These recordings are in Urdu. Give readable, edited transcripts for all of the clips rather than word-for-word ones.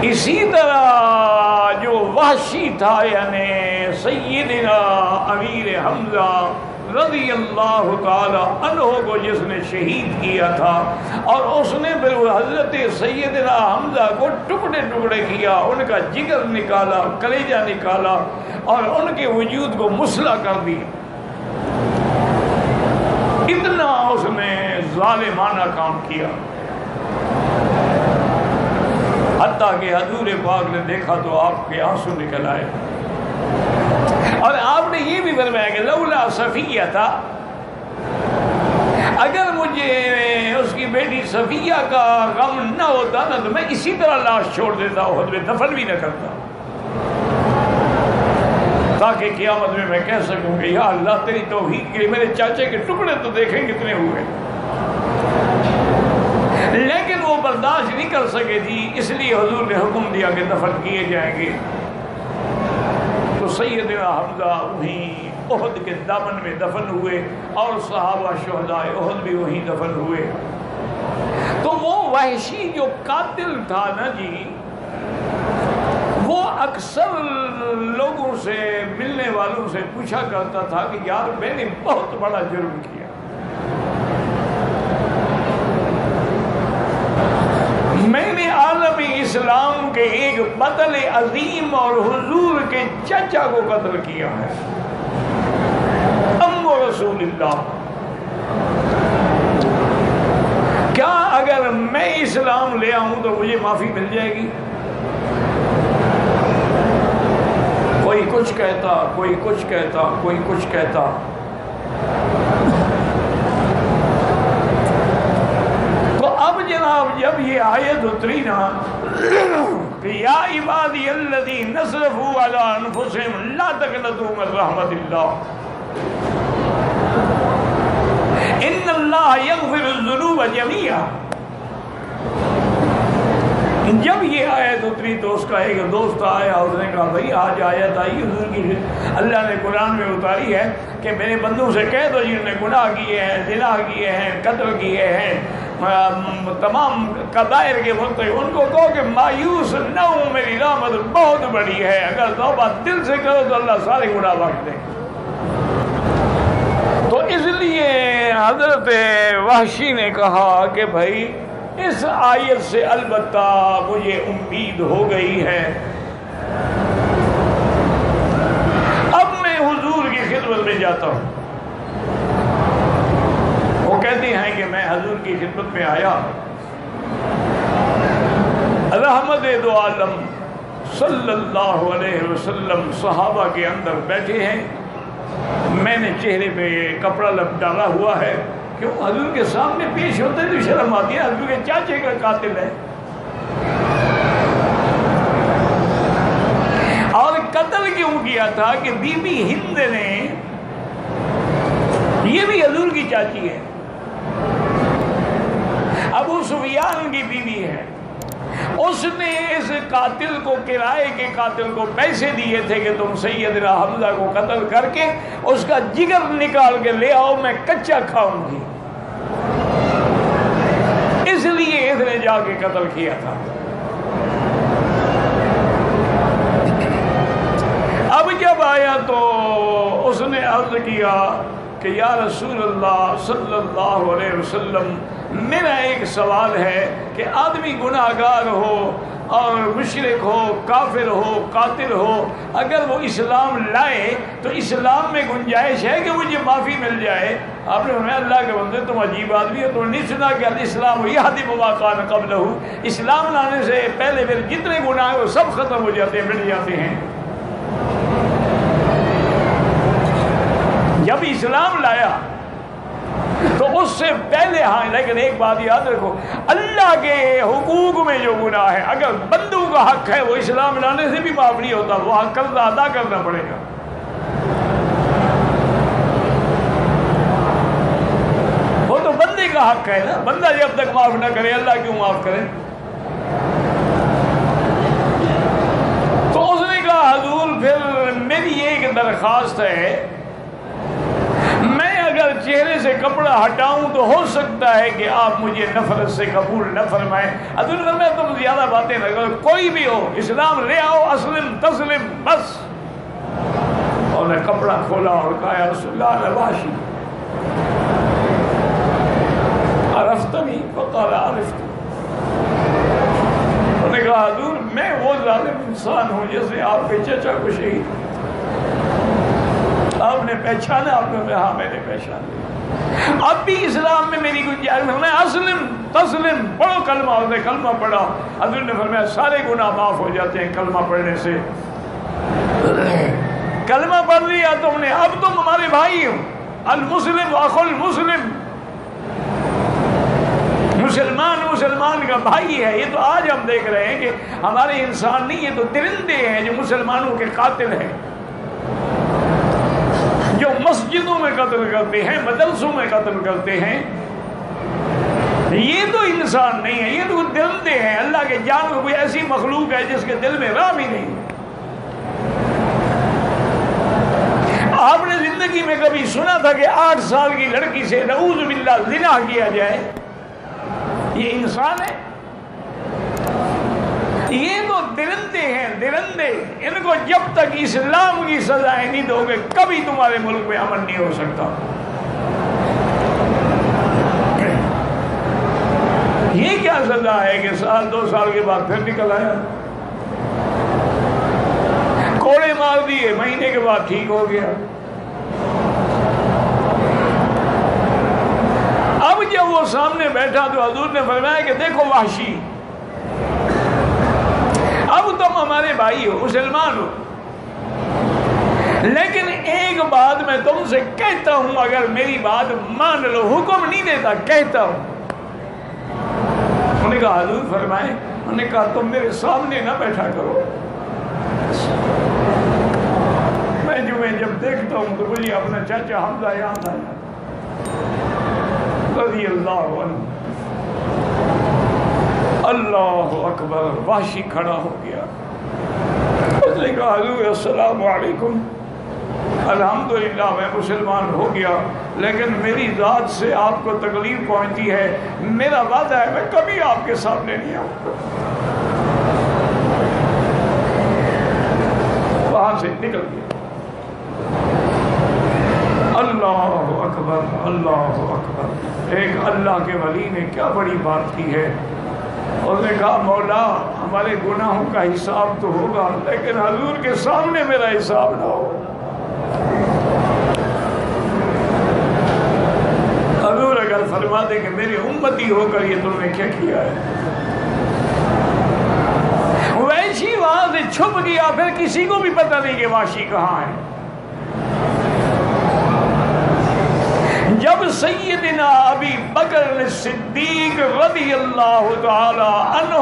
اسی طرح جو وحشی تھا یعنی سیدنا امیر حمزہ رضی اللہ تعالی عنہ کو جس نے شہید کیا تھا، اور اس نے پھر حضرت سیدنا حمزہ کو ٹکڑے ٹکڑے کیا، ان کا جگر نکالا، کلیجہ نکالا اور ان کے وجود کو مسلح کر دیا. اتنا اس نے ظالمانہ کام کیا، حتیٰ کہ حضور پاک نے دیکھا تو آپ کے آنسو نکل آئے. اور آپ نے یہ بھی فرمایا کہ لولا صفیہ تھا، اگر مجھے اس کی بیٹی صفیہ کا غم نہ ہوتا نا تو میں اسی طرح لاش چھوڑ دیتا، احد میں دفن بھی نہ کرتا، تاکہ قیامت میں کہہ سکوں کہ یا اللہ تیری توفیق کے میرے چاچے کے ٹکڑے تو دیکھیں کتنے ہوئے. لیکن وہ برداشت نہیں کر سکے تھی، اس لیے حضور نے حکم دیا کہ دفن کیے جائیں گے. تو سیدنا حمزہ وہیں احد کے دامن میں دفن ہوئے، اور صحابہ شہداء احد بھی وہیں دفن ہوئے. تو وہ وحشی جو قاتل تھا نا جی، وہ اکثر لوگوں سے، ملنے والوں سے پوچھا کرتا تھا کہ یار میں نے بہت بڑا جرم کیا، میں نے عالم اسلام کے ایک بطل عظیم اور حضور کے چچا کو قتل کیا ہے، ام رسول اللہ. کیا اگر میں اسلام لے آؤں تو مجھے معافی مل جائے گی؟ کوئی کچھ کہتا، کوئی کچھ کہتا، کوئی کچھ کہتا. تو اب جناب جب یہ آیت اتری نا کہ یا عبادی الذین اسرفوا علی انفسہم لا تقنطوا من رحمت اللہ ان اللہ یغفر الذنوب جمیعا. جب یہ آیت اتری تو اس کا ایک دوست آیا، اس نے کہا بھائی آج آیت آئی حضور کی، اللہ نے قرآن میں اتاری ہے کہ میرے بندوں سے کہہ دو جنہوں نے گناہ کیے ہیں، زنا کیے ہیں، قتل کیے ہیں، تمام کبائر کے مرتکب، ان کو کہو کہ مایوس نہ ہوں، میری رحمت بہت بڑی ہے، اگر توبہ دل سے کرو تو اللہ سارے گناہ بخش دے. تو اس لیے حضرت وحشی نے کہا کہ بھائی اس آیت سے البتہ مجھے امید ہو گئی ہے، اب میں حضور کی خدمت میں جاتا ہوں. وہ کہتے ہیں کہ میں حضور کی خدمت میں آیا، رحمت دو عالم صلی اللہ علیہ وسلم صحابہ کے اندر بیٹھے ہیں، میں نے چہرے پہ کپڑا ڈالا ہوا ہے، کیوں حضور کے سامنے پیش ہوتے تو شرم آتی ہے، حضور کے چاچے کا قاتل ہے. اور قتل کیوں کیا تھا کہ بی بی ہند نے، یہ بھی حضور کی چاچی ہے، ابو سفیان کی بیوی ہے، اس نے اس قاتل کو، کرائے کے قاتل کو پیسے دیے تھے کہ تم سیدنا حمزہ کو قتل کر کے اس کا جگر نکال کے لے آؤ، میں کچا کھاؤں گی، اس لیے اس نے جا کے قتل کیا تھا. اب جب آیا تو اس نے عرض کیا کہ یا رسول اللہ صلی اللہ علیہ وسلم، میرا ایک سوال ہے کہ آدمی گناہگار ہو اور مشرک ہو، کافر ہو، قاتل ہو، اگر وہ اسلام لائے تو اسلام میں گنجائش ہے کہ مجھے معافی مل جائے؟ آپ نے فرمایا اللہ کے بندے تم عجیب آدمی ہو، تم نے نہیں سنا کہ الاسلام یہدم ما کان قبلہ، اسلام لانے سے پہلے پھر جتنے گناہ ہیں وہ سب ختم ہو جاتے ہیں، مٹ جاتے ہیں. جب اسلام لایا تو اس سے پہلے، ہاں لیکن ایک بات یاد رکھو، اللہ کے حقوق میں جو گناہ ہے، اگر بندوں کا حق ہے وہ اسلام لانے سے بھی معاف نہیں ہوتا، وہ حق قرض ادا کرنا پڑے گا. وہ تو بندے کا حق ہے نا، بندہ جب تک معاف نہ کرے اللہ کیوں معاف کرے؟ تو اس نے کہا حضور پھر میری ایک درخواست ہے، چہرے سے کپڑا ہٹاؤں تو ہو سکتا ہے کہ آپ مجھے نفرت سے قبول نہ فرمائیں۔ حضور نے تم زیادہ باتیں نہ کرو، کوئی بھی ہو اسلام لے آؤ، اسلم تسلم، بس۔ اور نے کپڑا کھولا اور کہا یا رسول اللہ وحشی عرفتنی؟ فقال عرفت۔ انہوں نے کہا حضور میں وہ ظالم انسان ہوں جیسے آپ کے چچا کو شہید، آپ نے پہچانا؟ آپ نے کہا میں نے پہچانا۔ اب بھی اسلام میں میری گنجائش ہے، اسلم تسلم، پڑھو کلمہ۔ اس نے کلمہ پڑھا، حضور نے فرمایا سارے گناہ معاف ہو جاتے ہیں کلمہ پڑھنے سے۔ کلمہ پڑھ لیا تم نے، اب تم ہمارے بھائی ہو، المسلم اخو المسلم، مسلمان کا بھائی ہے۔ یہ تو آج ہم دیکھ رہے ہیں کہ ہمارے انسان نہیں، یہ تو درندے ہیں جو مسلمانوں کے قاتل ہیں، جو مسجدوں میں قتل کرتے ہیں، مدرسوں میں قتل کرتے ہیں۔ یہ تو انسان نہیں ہے، یہ تو درندے ہیں۔ اللہ کے جان کو کوئی ایسی مخلوق ہے جس کے دل میں رحم ہی نہیں۔ آپ نے زندگی میں کبھی سنا تھا کہ 8 سال کی لڑکی سے نعوذ باللہ زنا کیا جائے؟ یہ انسان ہے؟ یہ تو درندے ہیں، درندے۔ ان کو جب تک اسلام کی سزائیں نہیں دو گے کبھی تمہارے ملک میں امن نہیں ہو سکتا۔ یہ کیا سزا ہے کہ سال 2 سال کے بعد پھر نکل آیا، کوڑے مار دیے، مہینے کے بعد ٹھیک ہو گیا۔ اب جب وہ سامنے بیٹھا تو حضور نے فرمایا کہ دیکھو وحشی، اب تم ہمارے بھائی ہو، مسلمان ہو، لیکن ایک بات میں تم سے کہتا ہوں، اگر میری بات مان لو، حکم نہیں دیتا، کہتا ہوں۔ انہوں نے کہا حضور فرمائے۔ انہوں نے کہا تم میرے سامنے نہ بیٹھا کرو، میں جب دیکھتا ہوں تو مجھے اپنا چاچا حمزہ یاد آیا رضی اللہ عنہ۔ اللہ اکبر۔ وحشی کھڑا ہو گیا، اس نے کہا حضور السلام علیکم، الحمدللہ میں مسلمان ہو گیا، لیکن میری ذات سے آپ کو تکلیف پہنچتی ہے، میرا وعدہ ہے میں کبھی آپ کے سامنے نہیں آؤں گا۔ وہاں سے نکل گیا۔ اللہ اکبر، اللہ اکبر۔ ایک اللہ کے ولی نے کیا بڑی بات کی ہے، اور نے کہا مولا ہمارے گناہوں کا حساب تو ہوگا، لیکن حضور کے سامنے میرا حساب نہ ہو۔ حضور اگر فرما دے کہ میری امتی ہو کر یہ تم نے کیا کیا ہے، ویشی وہاں سے چھپ گیا، پھر کسی کو بھی پتہ نہیں کہ واشی کہاں ہے۔ جب سیدنا ابی بکر صدیق رضی اللہ تعالی عنہ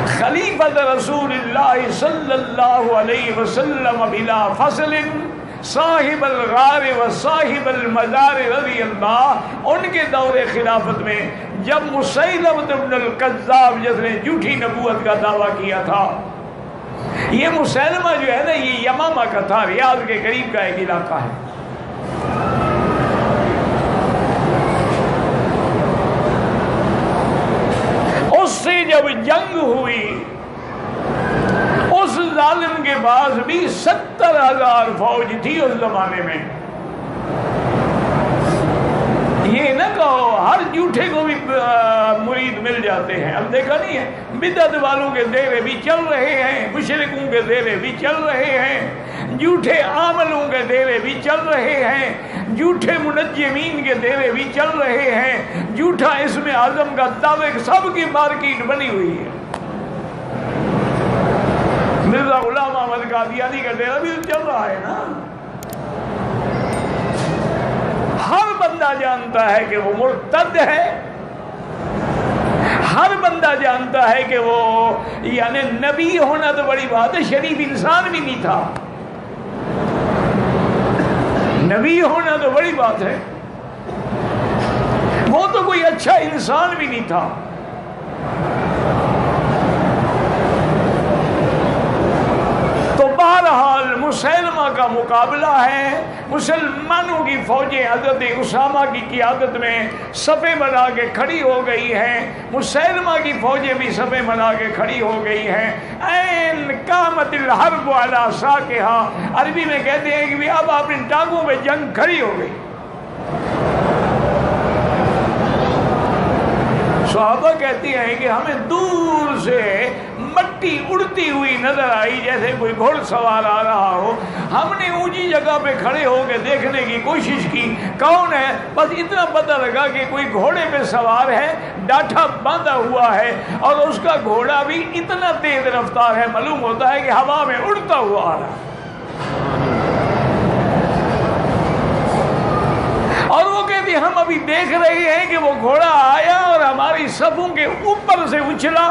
خلیفۃ رسول اللہ صلی اللہ علیہ وسلم بلا فصل صاحب الغار و صاحب المزار رضی اللہ، ان کے دور خلافت میں جب مسیلمہ بن الکذاب جس نے جھوٹی نبوت کا دعویٰ کیا تھا، یہ مسیلمہ جو ہے نا یہ یمامہ کا تھا، ریاض کے قریب کا ایک علاقہ ہے۔ اس سے جب جنگ ہوئی، اس ظالم کے پاس بھی 70,000 فوج تھی اس زمانے میں۔ یہ نہ کہو ہر جھوٹے کو بھی مرید مل جاتے ہیں، اب دیکھا نہیں ہے بدعت والوں کے دیرے بھی چل رہے ہیں، مشرکوں کے دیرے بھی چل رہے ہیں، جھوٹے عاملوں کے دیرے بھی چل رہے ہیں، جھوٹے منجمین کے دیرے بھی چل رہے ہیں، جھوٹا اسم اعظم کا دعوے سب کی مارکیٹ بنی ہوئی ہے۔ مرزا غلام احمد قادیانی کا ڈیرا بھی چل رہا ہے نا۔ ہر بندہ جانتا ہے کہ وہ مرتد ہے، ہر بندہ جانتا ہے کہ وہ یعنی نبی ہونا تو بڑی بات ہے، شریف انسان بھی نہیں تھا، نبی ہونا تو بڑی بات ہے، وہ تو کوئی اچھا انسان بھی نہیں تھا۔ تو بہرحال مسیلمہ کا مقابلہ ہے، مسلمانوں کی فوجیں حضرت اسامہ کی قیادت میں صفیں بنا کے کھڑی ہو گئی ہیں، مسیلمہ کی فوجیں بھی صفیں بنا کے کھڑی ہو گئی ہیں۔ این قامت الحرب علی ساقہا، عربی میں کہتے ہیں کہ اب اپنے ٹانگوں پہ جنگ کھڑی ہو گئی۔ صحابہ کہتے ہیں کہ ہمیں دور سے مٹی اڑتی ہوئی نظر آئی، جیسے کوئی گھوڑ سوار آ رہا ہو۔ ہم نے اونچی جگہ پہ کھڑے ہو کے دیکھنے کی کوشش کی کون ہے، بس اتنا پتہ لگا کہ کوئی گھوڑے پہ سوار ہے، ڈاٹھا باندھا ہوا ہے، اور اس کا گھوڑا بھی اتنا تیز رفتار ہے، معلوم ہوتا ہے کہ ہوا میں اڑتا ہوا آ رہا ہے۔ اور وہ کہتے ہیں ہم ابھی دیکھ رہے ہیں کہ وہ گھوڑا آیا اور ہماری صفوں کے اوپر سے اچھلا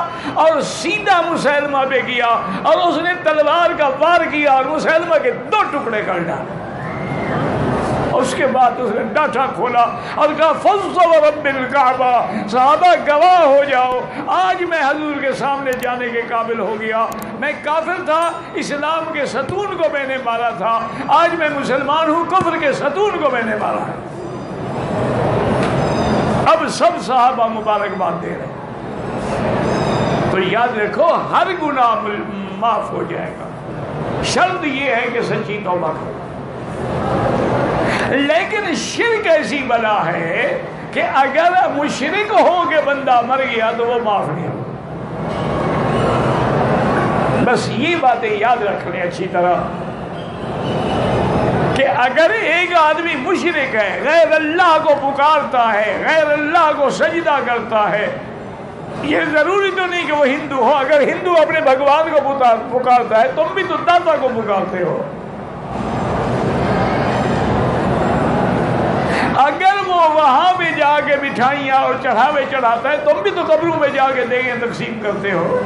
اور سیدھا مسیلمہ پہ گیا، اور اس نے تلوار کا وار کیا اور مسیلمہ کے 2 ٹکڑے کر ڈالے۔ اس کے بعد اس نے ڈاٹا کھولا اور کہا فض ورب الکعبہ، صحابہ گواہ ہو جاؤ، آج میں حضور کے سامنے جانے کے قابل ہو گیا۔ میں کافر تھا، اسلام کے ستون کو میں نے مارا تھا، آج میں مسلمان ہوں، کفر کے ستون کو میں نے مارا ہے۔ اب سب صحابہ مبارکباد دے رہے ہیں۔ تو یاد رکھو ہر گناہ معاف ہو جائے گا، شرط یہ ہے کہ سچی توبہ کرو۔ لیکن شرک ایسی بلا ہے کہ اگر مشرک ہو کے بندہ مر گیا تو وہ معاف نہیں ہوگا۔ بس یہ باتیں یاد رکھ لیں اچھی طرح کہ اگر ایک آدمی مشرک ہے، غیر اللہ کو پکارتا ہے، غیر اللہ کو سجدہ کرتا ہے، یہ ضروری تو نہیں کہ وہ ہندو ہو۔ اگر ہندو اپنے بھگوان کو پکارتا ہے، تم بھی تو داتا کو پکارتے ہو۔ اگر وہ وہاں پہ جا کے مٹھائیاں اور چڑھاوے چڑھاتا ہے، تم بھی تو قبروں میں جا کے دیگیں تقسیم کرتے ہو۔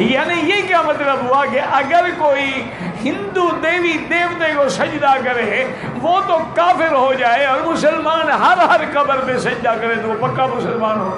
یعنی یہ کیا مطلب ہوا کہ اگر کوئی ہندو دیوی دیوتے کو سجدہ کرے وہ تو کافر ہو جائے، اور مسلمان ہر قبر پہ سجدہ کرے تو وہ پکا مسلمان ہو۔